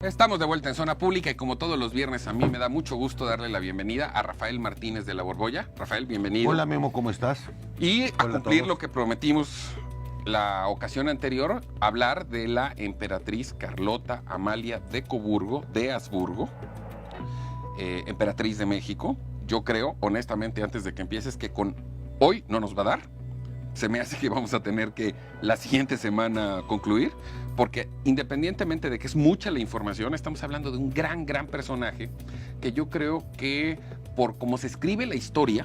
Estamos de vuelta en Zona Pública y como todos los viernes a mí me da mucho gusto darle la bienvenida a Rafael Martínez de la Borbolla. Rafael, bienvenido. Hola Memo, ¿cómo estás? Y a Hola cumplir a todos. lo que prometimos la ocasión anterior, hablar de la emperatriz Carlota Amalia de Coburgo, de Habsburgo, emperatriz de México. Yo creo, honestamente, antes de que empieces, que con hoy no nos va a dar. Se me hace que vamos a tener que la siguiente semana concluir, porque independientemente de que es mucha la información, estamos hablando de un gran personaje que yo creo que por cómo se escribe la historia,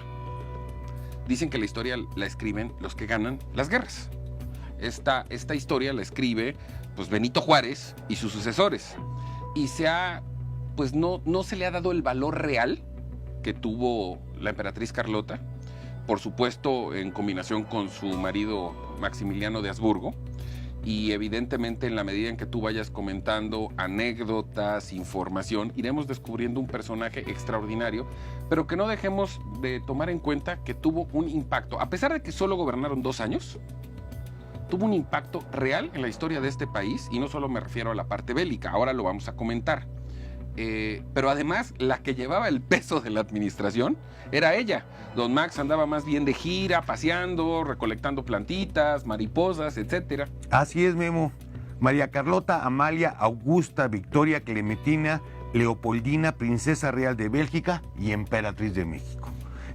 dicen que la historia la escriben los que ganan las guerras. Esta historia la escribe pues Benito Juárez y sus sucesores, y pues no se le ha dado el valor real que tuvo la emperatriz Carlota, por supuesto en combinación con su marido Maximiliano de Habsburgo, y evidentemente en la medida en que tú vayas comentando anécdotas, información, iremos descubriendo un personaje extraordinario, pero que no dejemos de tomar en cuenta que tuvo un impacto, a pesar de que solo gobernaron 2 años, tuvo un impacto real en la historia de este país, y no solo me refiero a la parte bélica, ahora lo vamos a comentar. Pero además la que llevaba el peso de la administración era ella. Don Max andaba más bien de gira, paseando, recolectando plantitas, mariposas, etcétera. Así es, Memo. María Carlota Amalia Augusta Victoria Clementina Leopoldina, princesa real de Bélgica y emperatriz de México.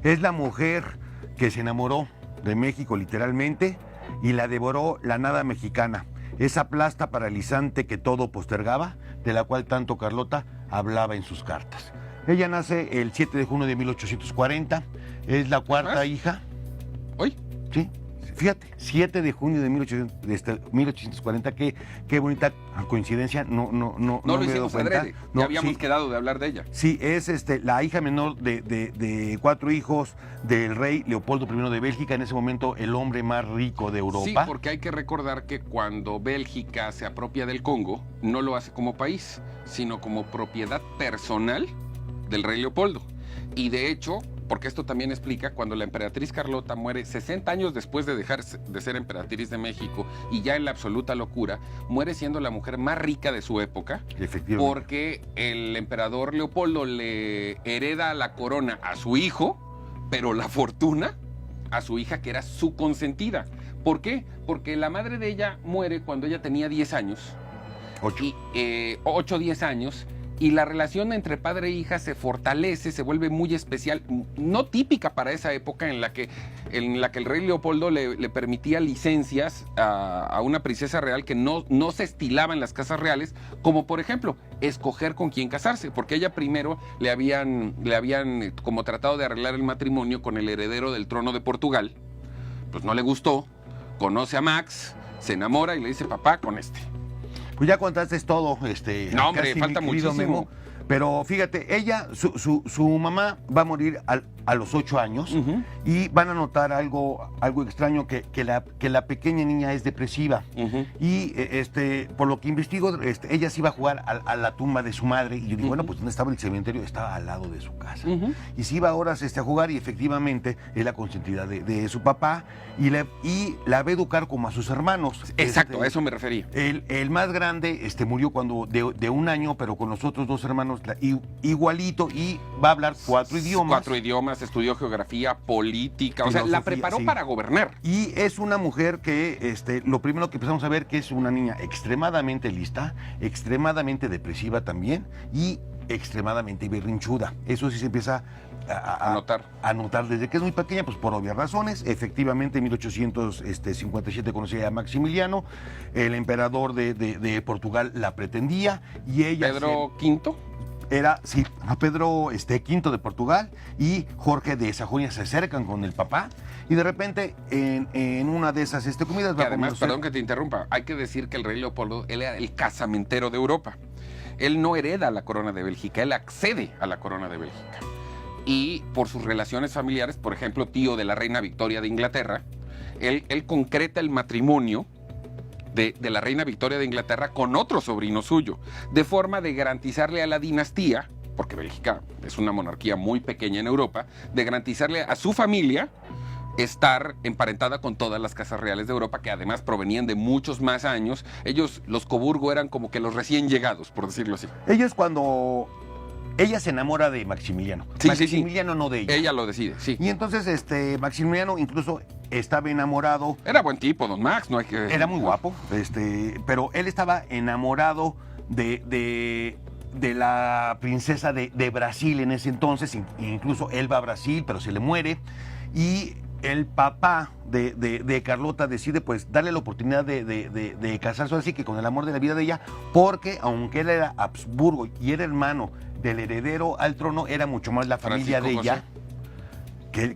Es la mujer que se enamoró de México literalmente y la devoró la nada mexicana. Esa plasta paralizante que todo postergaba, de la cual tanto Carlota hablaba en sus cartas. Ella nace el 7 de junio de 1840, es la cuarta hija. ¿Hoy? Sí, fíjate, 7 de junio de 1840, qué bonita coincidencia, no lo me he dado hicimos cuenta. adrede, No, ya habíamos sí, quedado de hablar de ella. Sí, es la hija menor de 4 hijos del rey Leopoldo I de Bélgica, en ese momento el hombre más rico de Europa. Sí, porque hay que recordar que cuando Bélgica se apropia del Congo, no lo hace como país, sino como propiedad personal del rey Leopoldo. Y de hecho, porque esto también explica, cuando la emperatriz Carlota muere 60 años después de dejar de ser emperatriz de México y ya en la absoluta locura, muere siendo la mujer más rica de su época, Efectivamente. porque el emperador Leopoldo le hereda la corona a su hijo, pero la fortuna a su hija, que era su consentida. ¿Por qué? Porque la madre de ella muere cuando ella tenía 10 años. 8 o 10 años, y la relación entre padre e hija se fortalece, se vuelve muy especial, no típica para esa época en la que el rey Leopoldo le permitía licencias a una princesa real que no se estilaba en las casas reales, como por ejemplo escoger con quién casarse, porque ella primero le habían como tratado de arreglar el matrimonio con el heredero del trono de Portugal. Pues no le gustó, conoce a Max, se enamora y le dice: papá, con este. Pues ya contaste todo, No, hombre, casi, falta mi querido muchísimo. Memo. Pero fíjate, ella, su mamá va a morir a los 8 años, y van a notar algo extraño, que la pequeña niña es depresiva. Y por lo que investigo, ella se iba a jugar a la tumba de su madre, y yo digo, bueno, pues ¿dónde estaba el cementerio? Estaba al lado de su casa. Y se iba horas a jugar, y efectivamente es la consentida de su papá, y la va a educar como a sus hermanos. Exacto, a eso me refería. El más grande murió cuando de 1 año, pero con los otros 2 hermanos igualito, y va a hablar 4 idiomas. 4 idiomas, estudió geografía, política, o sea, Filosofía, la preparó sí, para gobernar. Y es una mujer que, lo primero que empezamos a ver, que es una niña extremadamente lista, extremadamente depresiva también, y extremadamente berrinchuda. Eso sí se empieza a notar desde que es muy pequeña, pues por obvias razones. Efectivamente, en 1857 conocía a Maximiliano, el emperador de Portugal la pretendía, y ella... Pedro V. Era, sí, a Pedro V de Portugal y Jorge de Sajonia se acercan con el papá, y de repente en una de esas comidas... Que además, perdón que te interrumpa, hay que decir que el rey Leopoldo, él era el casamentero de Europa. Él no hereda la corona de Bélgica, él accede a la corona de Bélgica. Y por sus relaciones familiares, por ejemplo, tío de la reina Victoria de Inglaterra, él concreta el matrimonio de la reina Victoria de Inglaterra con otro sobrino suyo, de forma de garantizarle a la dinastía, porque Bélgica es una monarquía muy pequeña en Europa, de garantizarle a su familia estar emparentada con todas las casas reales de Europa, que además provenían de muchos más años. Ellos, los Coburgo, eran como que los recién llegados, por decirlo así. Ella se enamora de Maximiliano. Sí, Maximiliano no de ella. Ella lo decide, sí. Y entonces Maximiliano incluso estaba enamorado. Era buen tipo, don Max, no hay que... Era muy guapo, pero él estaba enamorado de la princesa de Brasil en ese entonces. Incluso él va a Brasil, pero se le muere. Y el papá de Carlota decide pues darle la oportunidad de casarse así que con el amor de la vida de ella, porque aunque él era Habsburgo y era hermano del heredero al trono, era mucho más la familia Francisco de ella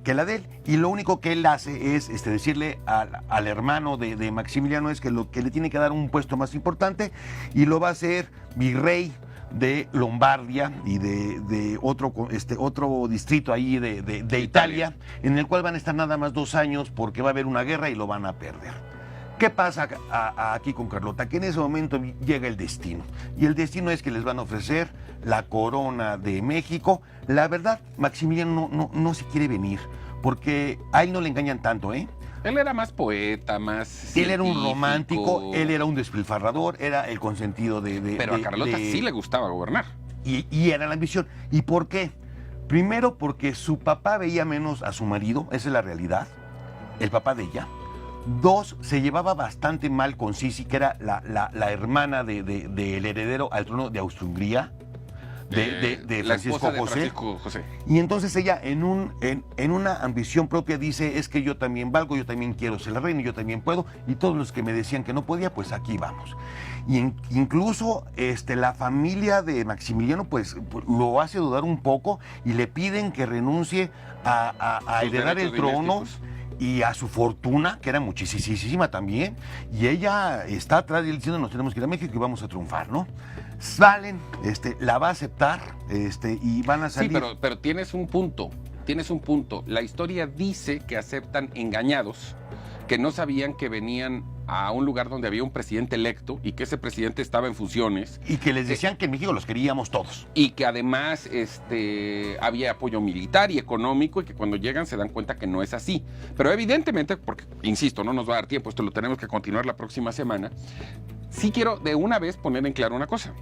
que la de él. Y lo único que él hace es decirle al hermano de Maximiliano es que le tiene que dar un puesto más importante, y lo va a hacer virrey de Lombardia y de otro distrito ahí de Italia, en el cual van a estar nada más 2 años porque va a haber una guerra y lo van a perder. ¿Qué pasa aquí con Carlota? Que en ese momento llega el destino. Y el destino es que les van a ofrecer la corona de México. La verdad, Maximiliano no se quiere venir, porque a él no le engañan tanto, ¿eh? Él era más poeta, más Él era un científico. romántico, él era un despilfarrador, era el consentido Pero a Carlota sí le gustaba gobernar. Y era la ambición. ¿Y por qué? Primero, porque su papá veía menos a su marido, esa es la realidad, el papá de ella. 2, se llevaba bastante mal con Sisi, que era la hermana del heredero al trono de Austria-Hungría, de la Francisco esposa de José. Francisco José. Y entonces ella, en una ambición propia, dice, es que yo también valgo, yo también quiero ser la reina, yo también puedo, y todos los que me decían que no podía, pues aquí vamos. Y incluso la familia de Maximiliano, pues lo hace dudar un poco, y le piden que renuncie a heredar el trono y a su fortuna, que era muchísima también, y ella está atrás de él diciendo, nos tenemos que ir a México y vamos a triunfar, ¿no? Salen, la va a aceptar, y van a salir. Sí, pero tienes un punto. La historia dice que aceptan engañados, que no sabían que venían a un lugar donde había un presidente electo y que ese presidente estaba en funciones. Y que les decían que en México los queríamos todos. Y que además había apoyo militar y económico, y que cuando llegan se dan cuenta que no es así. Pero evidentemente, porque, insisto, no nos va a dar tiempo, esto lo tenemos que continuar la próxima semana, sí quiero de una vez poner en claro una cosa.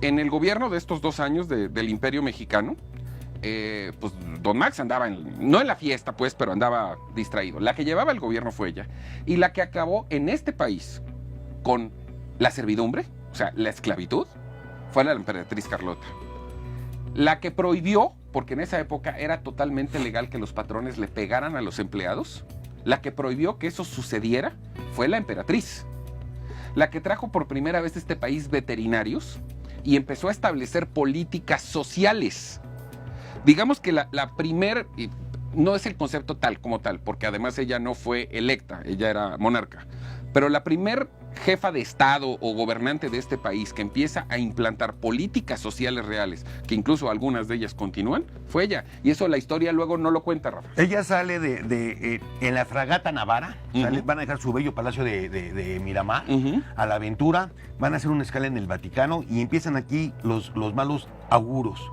En el gobierno de estos 2 años del Imperio Mexicano, pues don Max andaba, no en la fiesta, pues, pero andaba distraído. La que llevaba el gobierno fue ella, y la que acabó en este país con la servidumbre, o sea, la esclavitud, fue la emperatriz Carlota. La que prohibió, porque en esa época era totalmente legal que los patrones le pegaran a los empleados, la que prohibió que eso sucediera fue la emperatriz. La que trajo por primera vez a este país veterinarios y empezó a establecer políticas sociales. Digamos que la primer, no es el concepto tal como tal, porque además ella no fue electa, ella era monarca, pero la primer jefa de Estado o gobernante de este país que empieza a implantar políticas sociales reales, que incluso algunas de ellas continúan, fue ella. Y eso la historia luego no lo cuenta, Rafa. Ella sale en la fragata Navara, van a dejar su bello palacio de Miramar, a la aventura, van a hacer una escala en el Vaticano, y empiezan aquí los malos auguros.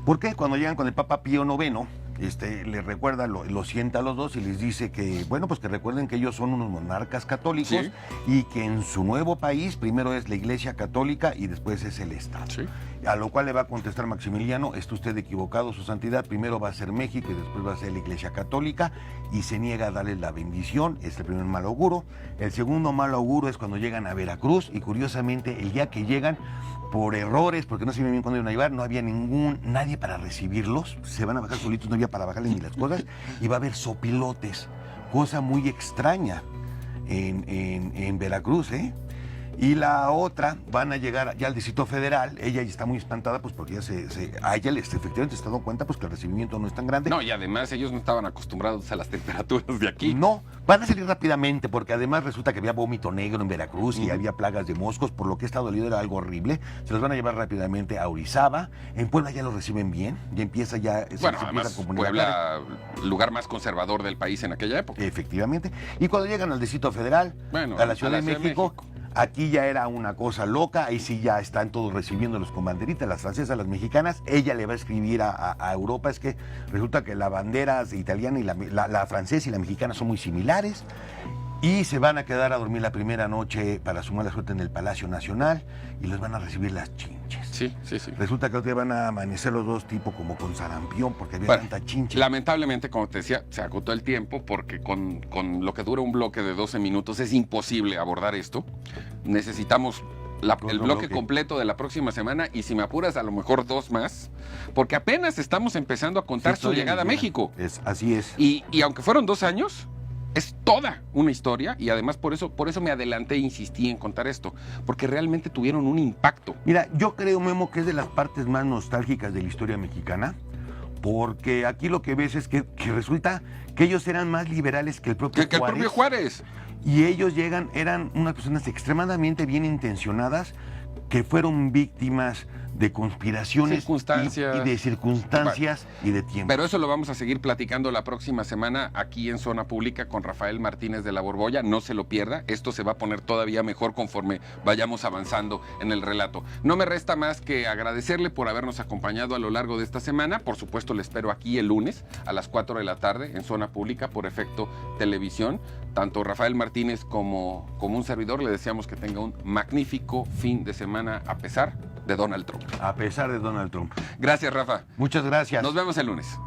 ¿Por qué? Cuando llegan con el Papa Pío IX, les recuerda, lo sienta a los dos y les dice que, bueno, pues que recuerden que ellos son unos monarcas católicos, sí, y que en su nuevo país primero es la Iglesia Católica y después es el Estado. Sí. A lo cual le va a contestar Maximiliano, está usted equivocado, su santidad, primero va a ser México y después va a ser la Iglesia Católica, y se niega a darle la bendición. Es el primer mal auguro. El segundo mal auguro es cuando llegan a Veracruz, y curiosamente el día que llegan, por errores, porque no sabían bien cuándo iban a llevar, no había nadie para recibirlos, se van a bajar solitos, no había para bajarles ni las cosas, y va a haber sopilotes, cosa muy extraña en Veracruz, ¿eh? Y la otra, van a llegar ya al Distrito Federal, ella ya está muy espantada, pues porque ya a ella efectivamente se ha dado cuenta pues que el recibimiento no es tan grande. No, y además ellos no estaban acostumbrados a las temperaturas de aquí. No, van a salir rápidamente, porque además resulta que había vómito negro en Veracruz y había plagas de moscos, por lo que esta dolida era algo horrible. Se los van a llevar rápidamente a Orizaba. En Puebla ya lo reciben bien, ya empieza ya... Bueno, además Puebla, lugar más conservador del país en aquella época. Efectivamente. Y cuando llegan al Distrito Federal, a la Ciudad de México, Aquí ya era una cosa loca, ahí sí ya están todos recibiéndolos con banderitas, las francesas, las mexicanas. Ella le va a escribir a Europa, es que resulta que la bandera italiana y la francesa y la mexicana son muy similares. Y se van a quedar a dormir la primera noche para su mala suerte en el Palacio Nacional y los van a recibir las chinches. Sí. Resulta que otro día van a amanecer los dos tipo como con sarampión porque había Bueno, tanta chinche. lamentablemente, como te decía, se agotó el tiempo porque con lo que dura un bloque de 12 minutos es imposible abordar esto. Necesitamos el bloque completo de la próxima semana y si me apuras a lo mejor 2 más, porque apenas estamos empezando a contar su llegada a México. Así es. Y aunque fueron 2 años, es toda una historia y además por eso me adelanté e insistí en contar esto, porque realmente tuvieron un impacto. Mira, yo creo, Memo, que es de las partes más nostálgicas de la historia mexicana, porque aquí lo que ves es que resulta que ellos eran más liberales que el propio Que el Juárez. propio Juárez. Y ellos eran unas personas extremadamente bien intencionadas que fueron víctimas de conspiraciones y de circunstancias y de tiempo. Pero eso lo vamos a seguir platicando la próxima semana aquí en Zona Pública con Rafael Martínez de la Borbolla. No se lo pierda, esto se va a poner todavía mejor conforme vayamos avanzando en el relato. No me resta más que agradecerle por habernos acompañado a lo largo de esta semana. Por supuesto, le espero aquí el lunes a las 4 de la tarde en Zona Pública por Efecto Televisión. Tanto Rafael Martínez como un servidor le deseamos que tenga un magnífico fin de semana a pesar de Donald Trump. A pesar de Donald Trump. Gracias, Rafa. Muchas gracias. Nos vemos el lunes.